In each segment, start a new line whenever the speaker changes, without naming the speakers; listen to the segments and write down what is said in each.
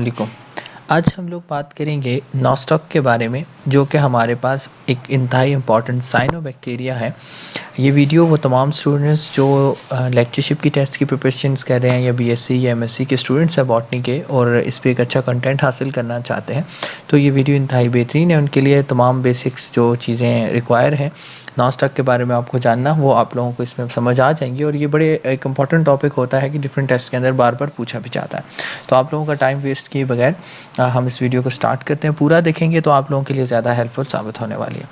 वालेकुम। आज हम लोग बात करेंगे नॉस्टॉक के बारे में, जो कि हमारे पास एक इंतहाई इम्पॉर्टेंट साइनोबैक्टीरिया है। ये वीडियो वो तमाम स्टूडेंट्स जो लेक्चरशिप की टेस्ट की प्रिपरेशंस कर रहे हैं या बीएससी या एमएससी के स्टूडेंट्स हैं बॉटनी के और इस पे एक अच्छा कंटेंट हासिल करना चाहते हैं, तो ये वीडियो इंतहाई बेहतरीन है। उनके लिए तमाम बेसिक्स जो चीज़ें रिक्वायर हैं नॉस्टॉक के बारे में आपको जानना, वो आप लोगों को इसमें समझ आ जाएंगी। और ये बड़े एक इंपॉर्टेंट टॉपिक होता है कि डिफरेंट टेस्ट के अंदर बार बार पूछा भी जाता है। तो आप लोगों का टाइम वेस्ट किए बगैर हम इस वीडियो को स्टार्ट करते हैं। पूरा देखेंगे तो आप लोगों के लिए ज़्यादा हेल्पफुल साबित होने वाली है।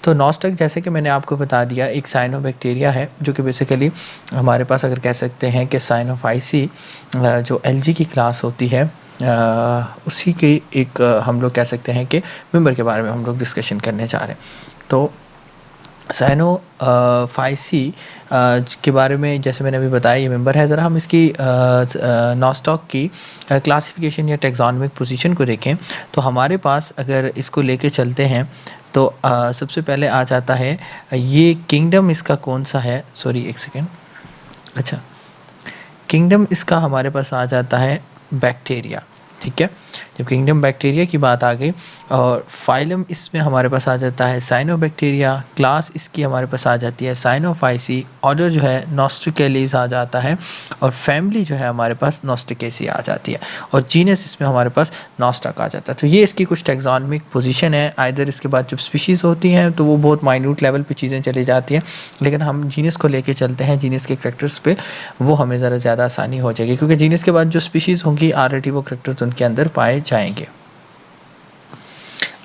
तो नॉस्टॉक, जैसे कि मैंने आपको बता दिया, एक साइनोबैक्टीरिया है जो कि बेसिकली हमारे पास अगर कह सकते हैं कि साइनोफाइसी जो एलजी की क्लास होती है उसी के एक हम लोग कह सकते हैं कि मेंबर के बारे में हम लोग डिस्कशन करने जा रहे हैं। तो साइनोफाइसी के बारे में जैसे मैंने अभी बताया, ये मेंबर है। ज़रा हम इसकी नॉस्टॉक की क्लासिफिकेशन या टेक्सोनोमिक पोजीशन को देखें तो हमारे पास अगर इसको लेके चलते हैं तो सबसे पहले आ जाता है ये किंगडम इसका कौन सा है। सॉरी, एक सेकेंड। अच्छा, किंगडम इसका हमारे पास आ जाता है बैक्टीरिया। ठीक है, जब किंगडम बैक्टीरिया की बात आ गई और फाइलम इसमें हमारे पास आ जाता है साइनोबैक्टीरिया, क्लास इसकी हमारे पास आ जाती है साइनोफाइसी, ऑर्डर जो है नॉस्ट्रिकेलीज आ जाता है और फैमिली जो है हमारे पास नॉस्टिकेसी आ जाती है और जीनस इसमें हमारे पास नॉस्टॉक आ जाता है। तो ये इसकी कुछ टेक्सोनोमिक पोजीशन है। आइदर इसके बाद जब स्पीशीज़ होती हैं तो वो बहुत माइन्यूट लेवल पे चीज़ें चली जाती हैं, लेकिन हम जीनस को लेके चलते हैं, जीनस के करैक्टर्स पे, वो हमें ज़रा ज़्यादा आसानी हो जाएगी क्योंकि जीनस के बाद जो स्पीशीज़ होंगी ऑलरेडी वो करैक्टर्स उनके अंदर पाए जाएंगे।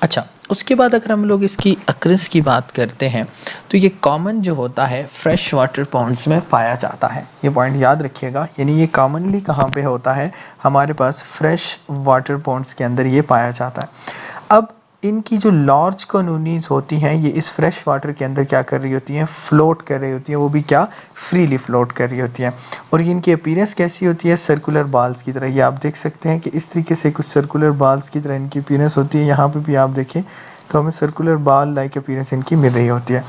अच्छा, उसके बाद अगर हम लोग इसकी अक्रेंस की बात करते हैं तो ये कॉमन जो होता है फ्रेश वाटर पॉन्ड्स में पाया जाता है। ये पॉइंट याद रखिएगा, यानी ये कॉमनली कहाँ पे होता है, हमारे पास फ्रेश वाटर पॉन्ड्स के अंदर ये पाया जाता है। अब इनकी जो लार्ज कॉलोनीज होती हैं ये इस फ्रेश वाटर के अंदर क्या कर रही होती हैं, फ्लोट कर रही होती हैं, वो भी क्या, फ्रीली फ्लोट कर रही होती हैं। और ये इनकी अपीयरेंस कैसी होती है, सर्कुलर बाल्स की तरह। ये आप देख सकते हैं कि इस तरीके से कुछ सर्कुलर बाल्स की तरह इनकी अपीयरेंस होती है। यहाँ पे भी आप देखें तो हमें सर्कुलर बाल लाइक अपीयरेंस इनकी मिल रही होती है।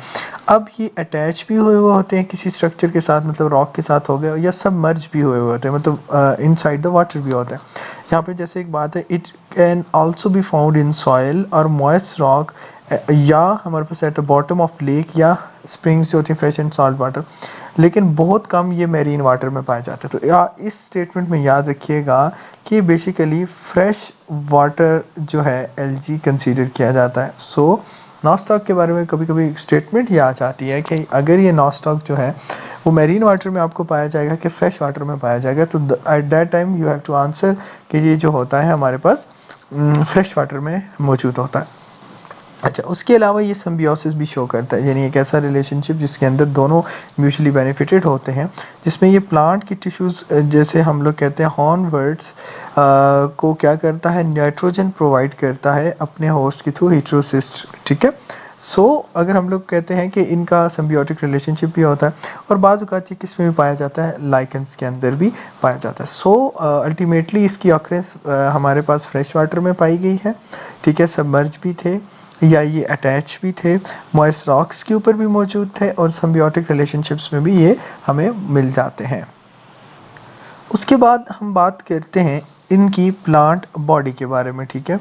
अब ये अटैच भी हुए हुए होते हैं किसी स्ट्रक्चर के साथ, मतलब रॉक के साथ हो गए, या सबमर्ज भी हुए हुए होते हैं, मतलब इनसाइड द वाटर भी होता है। यहाँ पे जैसे एक बात है, it can also be found in soil और मॉइस्ट रॉक, या हमारे पास at the bottom of lake या स्प्रिंग्स जो होती हैं फ्रेश एंड सॉल्ट वाटर, लेकिन बहुत कम ये मैरीन वाटर में पाए जाते हैं। तो या इस स्टेटमेंट में याद रखिएगा कि बेसिकली फ्रेश वाटर जो है एलजी कंसीडर किया जाता है। सो नॉस्टॉक के बारे में कभी कभी एक स्टेटमेंट ये आ जाती है कि अगर ये नॉस्टॉक जो है वो मैरीन वाटर में आपको पाया जाएगा कि फ्रेश वाटर में पाया जाएगा, तो at that time you have to answer कि ये जो होता है हमारे पास फ्रेश वाटर में मौजूद होता है। अच्छा, उसके अलावा ये सिम्बियोसिस भी शो करता है, यानी एक ऐसा रिलेशनशिप जिसके अंदर दोनों म्यूचुअली बेनिफिटेड होते हैं, जिसमें ये प्लांट की टिश्यूज़ जैसे हम लोग कहते हैं हॉर्नवर्ड्स को क्या करता है, नाइट्रोजन प्रोवाइड करता है अपने होस्ट के थ्रू हेटेरोसिस्ट। ठीक है, सो अगर हम लोग कहते हैं कि इनका सिम्बियोटिक रिलेशनशिप भी होता है, और बाज़ औक़ात ये किस में भी पाया जाता है, लाइकेंस के अंदर भी पाया जाता है। सो अल्टीमेटली इसकी ऑकरेंस हमारे पास फ्रेश वाटर में पाई गई है। ठीक है, सबमर्ज भी थे या ये अटैच भी थे, मॉइस्ट रॉक्स के ऊपर भी मौजूद थे, और सिम्बियोटिक रिलेशनशिप्स में भी ये हमें मिल जाते हैं। उसके बाद हम बात करते हैं इनकी प्लांट बॉडी के बारे में। ठीक है,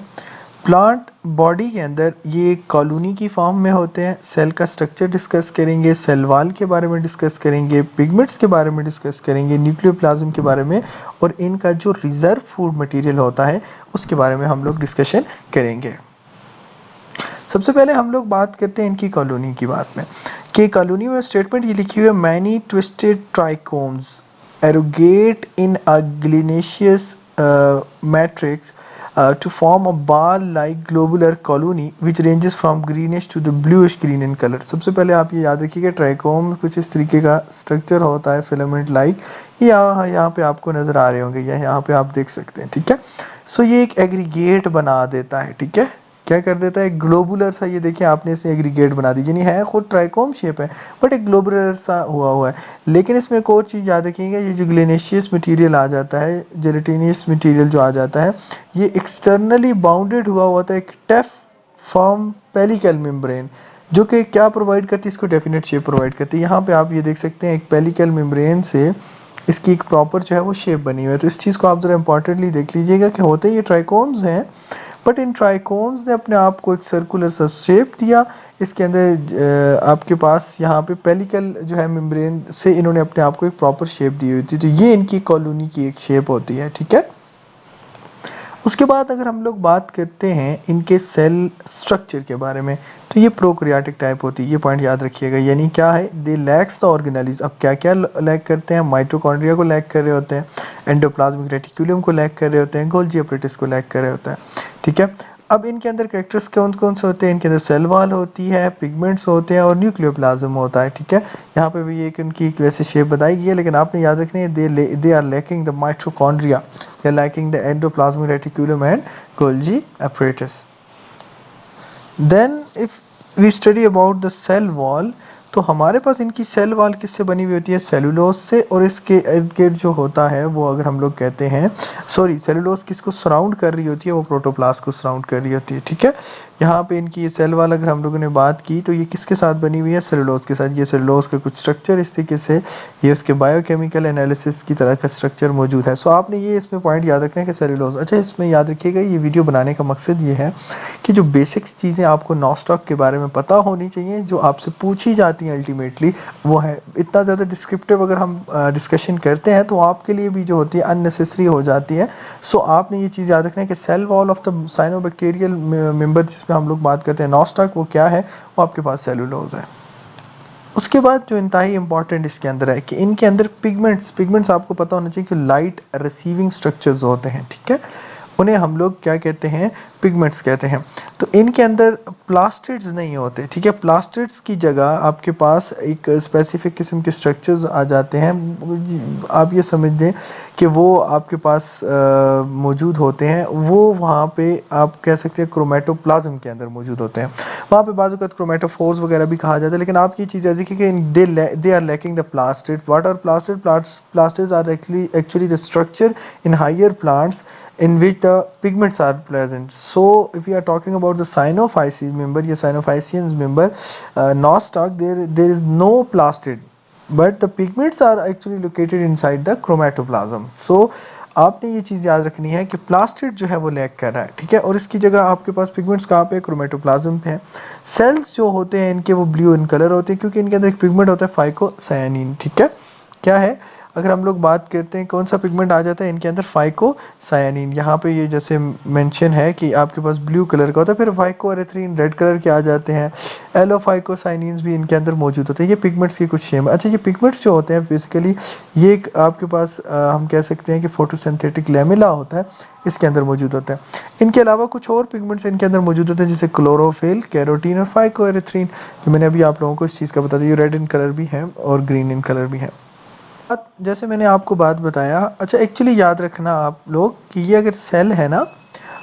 प्लांट बॉडी के अंदर ये कॉलोनी की फॉर्म में होते हैं। सेल का स्ट्रक्चर डिस्कस करेंगे, सेल वॉल के बारे में डिस्कस करेंगे, पिगमेंट्स के बारे में डिस्कस करेंगे, न्यूक्लियोप्लाज्म के बारे में, और इनका जो रिजर्व फूड मटेरियल होता है उसके बारे में हम लोग डिस्कशन करेंगे। सबसे पहले हम लोग बात करते हैं इनकी कॉलोनी की बात में, कि कॉलोनी में स्टेटमेंट ये लिखी हुई है, many twisted trichomes aggregate in a gelatinous matrix to form a ball-like globular colony which ranges from greenish to the bluish green in color। सबसे पहले आप ये याद रखिएगा ट्राइकोम कुछ इस तरीके का स्ट्रक्चर होता है फिलामेंट लाइक, यहाँ पे आपको नजर आ रहे होंगे या यहाँ पे आप देख सकते हैं। ठीक है, सो ये एक एग्रीगेट बना देता है। ठीक है, क्या कर देता है, ग्लोबुलर सा, ये देखिए आपने इसे एग्रीगेट बना दी, यानी है खुद ट्राइकोम शेप है बट एक ग्लोबुलर सा हुआ है। लेकिन इसमें एक और चीज़ याद रखिएगा, ये जो ग्लेनेशियस मटेरियल आ जाता है, जेलेटिनियस मटेरियल जो आ जाता है, ये एक्सटर्नली बाउंडेड हुआ होता है एक टफ फॉर्म पेलिकल मेम्ब्रेन, जो कि क्या प्रोवाइड करती है, इसको डेफिनेट शेप प्रोवाइड करती है। यहाँ पे आप ये देख सकते हैं एक पेलिकल मेम्ब्रेन से इसकी एक प्रॉपर जो है वो शेप बनी हुई है। तो इस चीज़ को आप ज़रा इंपॉर्टेंटली देख लीजिएगा कि होते ये ट्राइकोम्स हैं, बट इन ट्राइकोम्स ने अपने आप को एक सर्कुलर सा शेप दिया। इसके अंदर आपके पास यहाँ पे पेलिकल जो है मेम्ब्रेन से इन्होंने अपने आप को एक प्रॉपर शेप दी हुई थी। तो ये इनकी कॉलोनी की एक शेप होती है, ठीक है। उसके बाद अगर हम लोग बात करते हैं इनके सेल स्ट्रक्चर के बारे में, तो ये प्रोकैरियोटिक टाइप होती है, ये पॉइंट याद रखिएगा। यानी क्या है, दे लैक्स द ऑर्गेनेलिज। अब क्या क्या लैक करते हैं, माइटोकॉन्ड्रिया को लैक कर रहे होते हैं, एंडोप्लाज्मिक रेटिकुलम को लैक कर रहे होते हैं, गोल्गी एपरेटिस को लैक कर रहे होते हैं, ठीक है। अब इनके अंदर कैरेक्टर्स कौन कौन से होते हैं, इनके अंदर सेल वॉल होती है, पिगमेंट्स होते हैं और न्यूक्लियोप्लाज्म होता है, ठीक है। यहाँ पे भी एक इनकी वैसे शेप बताई गई है, लेकिन आपने याद रखनी है they are lacking the mitochondria, they are lacking the endoplasmic reticulum and Golgi apparatus. Then if we study about the cell wall, तो हमारे पास इनकी सेल वॉल किससे बनी हुई होती है, सेलुलोज से। और इसके इर्द गिर्द जो होता है वो अगर हम लोग कहते हैं, सॉरी, सेलुलोज किसको सराउंड कर रही होती है, वो प्रोटोप्लास्ट को सराउंड कर रही होती है, ठीक है। यहाँ पे इनकी ये सेल वॉल अगर हम लोगों ने बात की तो ये किसके साथ बनी हुई है, सेलुलोज के साथ। ये सेलुलोज का कुछ स्ट्रक्चर इस तरीके से, ये उसके बायोकेमिकल एनालिसिस की तरह का स्ट्रक्चर मौजूद है। सो आपने ये इसमें पॉइंट याद रखना है कि सेलुलोज। अच्छा, इसमें याद रखिएगा, ये वीडियो बनाने का मकसद ये है कि जो बेसिक्स चीज़ें आपको नॉस्टॉक के बारे में पता होनी चाहिए, जो आपसे पूछी जाती हैं अल्टीमेटली, वो है। इतना ज़्यादा डिस्क्रिप्टिव अगर हम डिस्कशन करते हैं तो आपके लिए भी जो होती है अननेसेसरी हो जाती है। सो आपने ये चीज़ याद रखना है कि cell wall of the cyanobacterial member जिसमें हम लोग बात करते हैं नॉस्टॉक, वो क्या है, वो आपके पास सेलुलोज है। उसके बाद जो इंतहाई इंपॉर्टेंट इसके अंदर है कि इनके अंदर पिगमेंट्स आपको पता होना चाहिए कि लाइट रिसीविंग स्ट्रक्चर्स होते हैं, ठीक है। उन्हें हम लोग क्या कहते हैं, पिगमेंट्स कहते हैं। तो इनके अंदर प्लास्टिड्स नहीं होते, ठीक है। प्लास्टिड्स की जगह आपके पास एक स्पेसिफिक किस्म के स्ट्रक्चर्स आ जाते हैं। आप ये समझ लें कि वो आपके पास मौजूद होते हैं। वो वहाँ पे आप कह सकते हैं क्रोमेटोप्लाज्म के अंदर मौजूद होते हैं। वहाँ पे बाज़ वक़्त क्रोमेटोफोर्स वगैरह भी कहा जाता है। लेकिन आप ये चीज़ याद रखिए कि they are lacking the plastid. What are plastid? Plastids are actually the structure in higher plants in which the pigments are present. So if we are talking about the Cyanophycean member, या Cyanophyceans member, nostoc, there is no plastid, but the pigments are actually located inside the chromatoplasm. So आपने ये चीज़ याद रखनी है कि plastid जो है वो लैक कर रहा है, ठीक है। और इसकी जगह आपके पास पिगमेंट्स कहाँ पे, क्रोमेटोप्लाज्म पे है। सेल्स जो होते हैं इनके वो ब्लू इन कलर होते हैं क्योंकि इनके अंदर एक पिगमेंट होता है फाइकोसायानिन, ठीक है। क्या है, अगर हम लोग बात करते हैं कौन सा पिगमेंट आ जाता है इनके अंदर, फाइकोसायानिन। यहाँ पे ये जैसे मेंशन है कि आपके पास ब्लू कलर का होता है, फिर फाइकोएरिथ्रिन रेड कलर के आ जाते हैं, एलोफाइकोसाइनिन्स भी इनके अंदर मौजूद होते हैं। ये पिगमेंट्स की कुछ शेम है। अच्छा, ये पिगमेंट्स जो होते हैं बेसिकली ये एक आपके पास हम कह सकते हैं कि फोटोसिंथेटिक लैमेला होता है, इसके अंदर मौजूद होता है। इनके अलावा कुछ और पिगमेंट्स इनके अंदर मौजूद होते हैं जैसे क्लोरोफिल, कैरोटीन और फाइकोएरिथ्रिन, जो मैंने अभी आप लोगों को इस चीज़ का बता दिया। रेड इन कलर भी है और ग्रीन इन कलर भी है। जैसे मैंने आपको बात बताया, अच्छा एक्चुअली याद रखना आप लोग कि ये अगर सेल है ना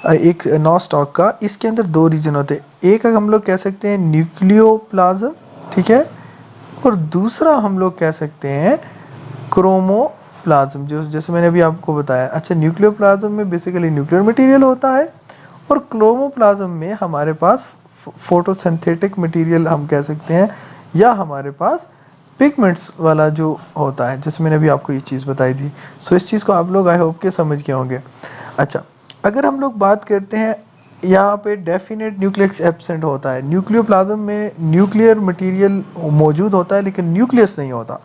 एक नॉस्टॉक का, इसके अंदर दो रीजन होते हैं। एक हम लोग कह सकते हैं न्यूक्लियोप्लाज्म, ठीक है, और दूसरा हम लोग कह सकते हैं क्रोमोप्लाज्म, जो जैसे मैंने अभी आपको बताया। अच्छा, न्यूक्लियोप्लाज्म में बेसिकली न्यूक्लियर मटेरियल होता है और क्रोमोप्लाज्म में हमारे पास फोटोसिंथेटिक मटेरियल हम कह सकते हैं, या हमारे पास पिगमेंट्स वाला जो होता है, जैसे मैंने अभी आपको ये चीज़ बताई थी। सो इस चीज़ को आप लोग आई होप के समझ गए होंगे। अच्छा, अगर हम लोग बात करते हैं यहाँ पे डेफिनेट न्यूक्लियस एब्सेंट होता है। न्यूक्लियोप्लाज्म में न्यूक्लियर मटेरियल मौजूद होता है लेकिन न्यूक्लियस नहीं होता,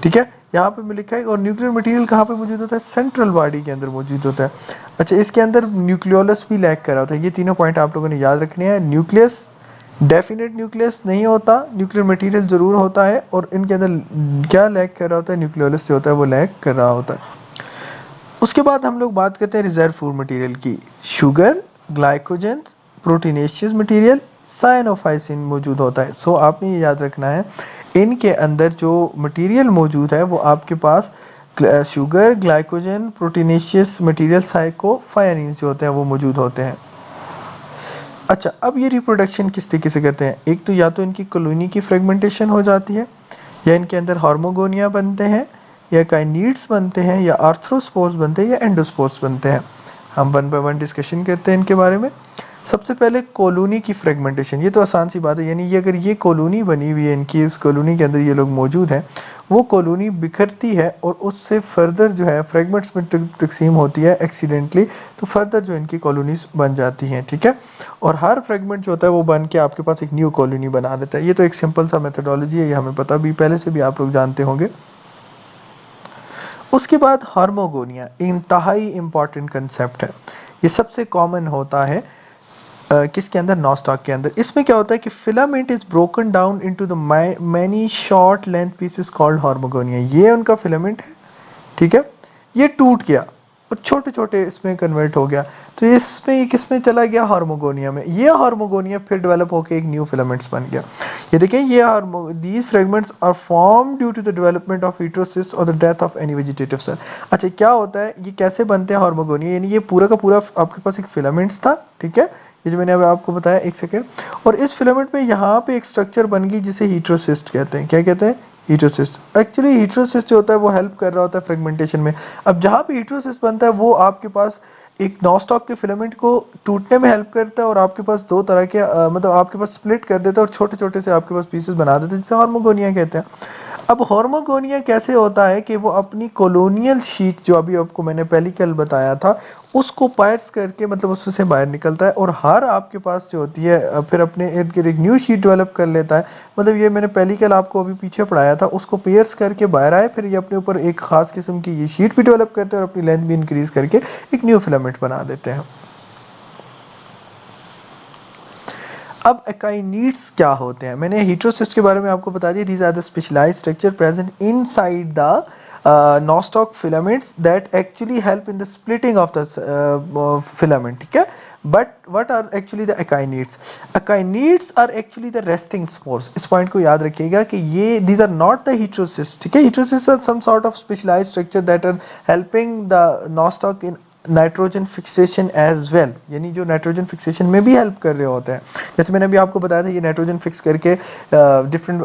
ठीक है। यहाँ पे मैं लिखा है। और न्यूक्लियर मटेरियल कहाँ पे मौजूद होता है, सेंट्रल बॉडी के अंदर मौजूद होता है। अच्छा, इसके अंदर न्यूक्लियोलस भी लैक कर रहा होता है। ये तीनों पॉइंट आप लोगों ने याद रखने हैं। न्यूक्लियस डेफिनेट न्यूक्लियस नहीं होता, न्यूक्लियर मटेरियल ज़रूर होता है, और इनके अंदर क्या लैक कर रहा होता है, न्यूक्लियोलस जो होता है वो लैक कर रहा होता है। उसके बाद हम लोग बात करते हैं रिजर्व फूड मटेरियल की। Sugar, glycogen, proteinaceous material, cyanophycin मौजूद होता है। सो आपने ये याद रखना है, इनके अंदर जो मटेरियल मौजूद है वो आपके पास शुगर, ग्लाइकोजन, प्रोटीनेशियस मटेरियल, साइकोफायनिन जो होते हैं वो मौजूद होते हैं। अच्छा, अब ये रिप्रोडक्शन किस तरीके से करते हैं, एक तो या तो इनकी कॉलोनी की फ्रेगमेंटेशन हो जाती है, या इनके अंदर हार्मोगोनिया बनते हैं, या काइनिड्स बनते हैं, या आर्थ्रोस्पोर्स बनते हैं, या एंडोस्पोर्स बनते हैं। हम वन बाय वन डिस्कशन करते हैं इनके बारे में। सबसे पहले कॉलोनी की फ्रेगमेंटेशन, ये तो आसान सी बात है, यानी ये अगर ये कॉलोनी बनी हुई है इनकी, इस कॉलोनी के अंदर ये लोग मौजूद हैं, वो कॉलोनी बिखरती है और उससे फर्दर जो है फ्रेगमेंट्स में तकसीम होती है एक्सीडेंटली, तो फर्दर जो इनकी कॉलोनीज बन जाती हैं, ठीक है। और हर फ्रेगमेंट जो होता है वो बन के आपके पास एक न्यू कॉलोनी बना देता है। ये तो एक सिंपल सा मेथोडोलॉजी है, ये हमें पता भी पहले से भी आप लोग जानते होंगे। उसके बाद हार्मोगोनिया इंतहाई इंपॉर्टेंट कंसेप्ट है, ये सबसे कॉमन होता है किसके अंदर, नॉस्टॉक के अंदर। इसमें क्या होता है कि filament is broken down into the many short length pieces called hormogonia, ये उनका फिलामेंट है, ठीक है। ये टूट गया और छोटे छोटे इसमें कन्वर्ट हो गया, तो इसमें ये किस में चला गया, हार्मोगोनिया में। ये हार्मोगोनिया फिर डेवलप होकर एक न्यू फिलामेंट्स बन गया। ये देखें, ये these fragments are form due to the development of heterocyst और the death of any vegetative cell. अच्छा, क्या होता है, ये कैसे बनते हैं हार्मोगोनिया, यानी ये पूरा का पूरा आपके पास एक फिलामेंट्स था, ठीक है, ये जो मैंने अब आपको बताया, एक सेकेंड, और इस फिलामेंट में यहाँ पे एक स्ट्रक्चर बन गई जिसे हीटेरोसिस्ट कहते हैं। क्या कहते हैं, हीटेरोसिस्ट। एक्चुअली हीटेरोसिस्ट जो होता है वो हेल्प कर रहा होता है फ्रेगमेंटेशन में। अब जहाँ पे हीटेरोसिस्ट बनता है वो आपके पास एक नॉस्टॉक के फिलामेंट को टूटने में हेल्प करता है और आपके पास दो तरह के मतलब आपके पास स्प्लिट कर देता है और छोटे छोटे से आपके पास पीसेस बना देते हैं, जिसे हार्मोगोनिया कहते हैं। अब हार्मोगोनिया कैसे होता है कि वो अपनी कॉलोनियल शीट, जो अभी आपको मैंने पेलिकल बताया था, उसको पायर्स करके मतलब उससे बाहर निकलता है और हर आपके पास जो होती है फिर अपने इर्द गिर्द एक न्यू शीट डेवलप कर लेता है। मतलब ये मैंने पेलिकल आपको अभी पीछे पढ़ाया था, उसको पेयर्स करके बाहर आए, फिर ये अपने ऊपर एक खास किस्म की ये शीट भी डेवलप करते हैं और अपनी लेंथ भी इंक्रीज करके एक न्यू फिलामेंट बना देते हैं। अब एकाइनिड्स क्या होते हैं, मैंने हीटेरोसिस्ट के बारे में आपको बता दिया। These are the specialised structure present inside the Nostoc filaments that actually help in the splitting of the filament, ठीक है। But what are actually the akinetes, akinetes are actually the resting spores. इस point को याद रखिएगा कि ये these are not the heterocyst, ठीक है। Heterocyst are some sort of specialised structure that are helping the Nostoc in nitrogen fixation as well, यानी जो नाइट्रोजन फिक्सेशन में भी हेल्प कर रहे होते हैं। जैसे मैंने अभी आपको बताया था, ये नाइट्रोजन फिक्स करके डिफरेंट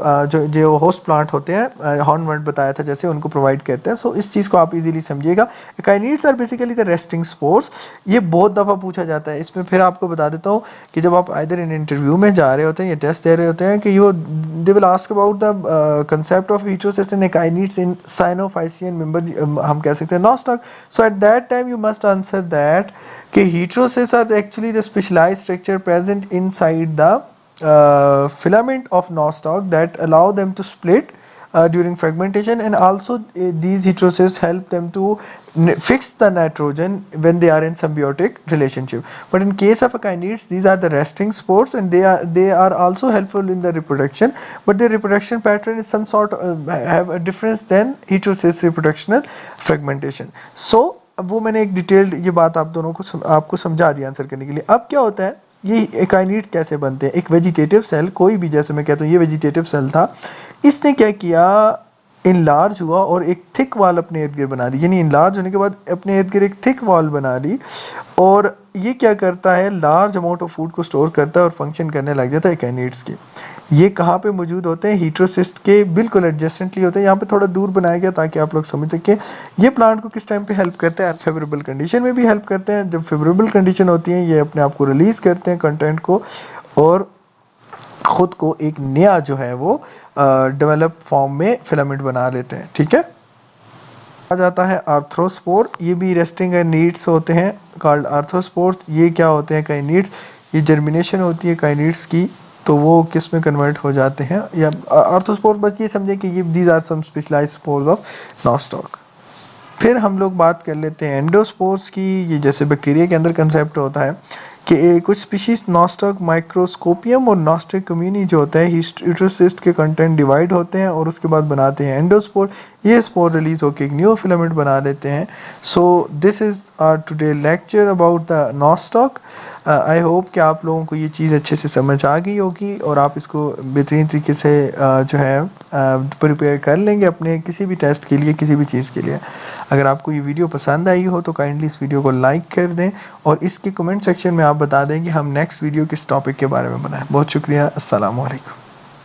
जो होस्ट प्लांट होते हैं, हॉर्नवर्ड बताया था जैसे, उनको प्रोवाइड करते हैं। सो इस चीज़ को आप इजीली समझिएगा। Akinetes are basically the resting spores. ये बहुत दफ़ा पूछा जाता है। इसमें फिर आपको बता देता हूँ कि जब आप इधर इन इंटरव्यू में जा रहे होते हैं या टेस्ट दे रहे होते हैं कि you they will ask about the concept of heterocyst and akinetes in cyanophycean member, हम कह सकते हैं Nostoc. So at that time you must answer that कि heterocysts are actually the specialized structure present inside the filament of nostoc that allow them to split during fragmentation, and also these heterocysts help them to fix the nitrogen when they are in symbiotic relationship. But in case of akineids, these are the resting spores and they are also helpful in the reproduction, but their reproduction pattern is some sort have a difference than heterocysts reproductional fragmentation. So अब वो मैंने एक detailed ये बात आप दोनों को आपको समझा दिया आंसर करने के लिए। अब क्या होता है, ये एकाइनिड्स कैसे बनते हैं। एक वेजिटेटिव सेल, कोई भी, जैसे मैं कहता हूँ ये वेजिटेटिव सेल था, इसने क्या किया, इनलार्ज हुआ और एक थिक वॉल अपने इर्द गिर्द बना ली, यानी इनलार्ज होने के बाद अपने इर्द गिर्द एक थिक वॉल बना ली, और ये क्या करता है, लार्ज अमाउंट ऑफ फूड को स्टोर करता है और फंक्शन करने लग जाता है एकाइनिड्स की। ये कहाँ पे मौजूद होते हैं, हीटेरोसिस्ट के बिल्कुल एडजेसेंटली होते हैं। यहाँ पे थोड़ा दूर बनाया गया ताकि आप लोग समझ सकें। ये प्लांट को किस टाइम पे हेल्प करते हैं, फेवरेबल कंडीशन में भी हेल्प करते हैं। जब फेवरेबल कंडीशन होती है ये अपने आप को रिलीज करते हैं कंटेंट को, और खुद को एक नया जो है वो डेवलप फॉर्म में फिलामेंट बना लेते हैं, ठीक है। आ जाता है आर्थ्रोस्पोर, ये भी रेस्टिंग नीड्स होते हैं, कॉल्ड आर्थ्रोस्पोर्स। ये क्या होते हैं, काइनिड्स। ये जर्मिनेशन होती है काइनिड्स की, तो वो किस में कन्वर्ट हो जाते हैं, या आर्थ्रोस्पोर, बस ये समझे कि ये these are some specialized spores of Nostoc. फिर हम लोग बात कर लेते हैं एंडोस्पोर्स की। ये जैसे बैक्टीरिया के अंदर कंसेप्ट होता है कि कुछ स्पीशीज नॉस्टॉक माइक्रोस्कोपियम और नॉस्टॉक कम्युनी जो होता है हीटेरोसिस्ट के कंटेंट डिवाइड होते हैं और उसके बाद बनाते हैं एंडोस्पोर। ये स्पोर रिलीज होकर एक न्यू फिलामेंट बना लेते हैं। So this is our today lecture about the Nostoc. I hope कि आप लोगों को ये चीज़ अच्छे से समझ आ गई होगी और आप इसको बेहतरीन तरीके से जो है प्रिपेयर कर लेंगे अपने किसी भी टेस्ट के लिए, किसी भी चीज़ के लिए। अगर आपको ये वीडियो पसंद आई हो तो काइंडली इस वीडियो को लाइक कर दें और इसके कमेंट सेक्शन में आप बता दें कि हम नेक्स्ट वीडियो किस टॉपिक के बारे में बनाएं। बहुत शुक्रिया। अस्सलाम वालेकुम।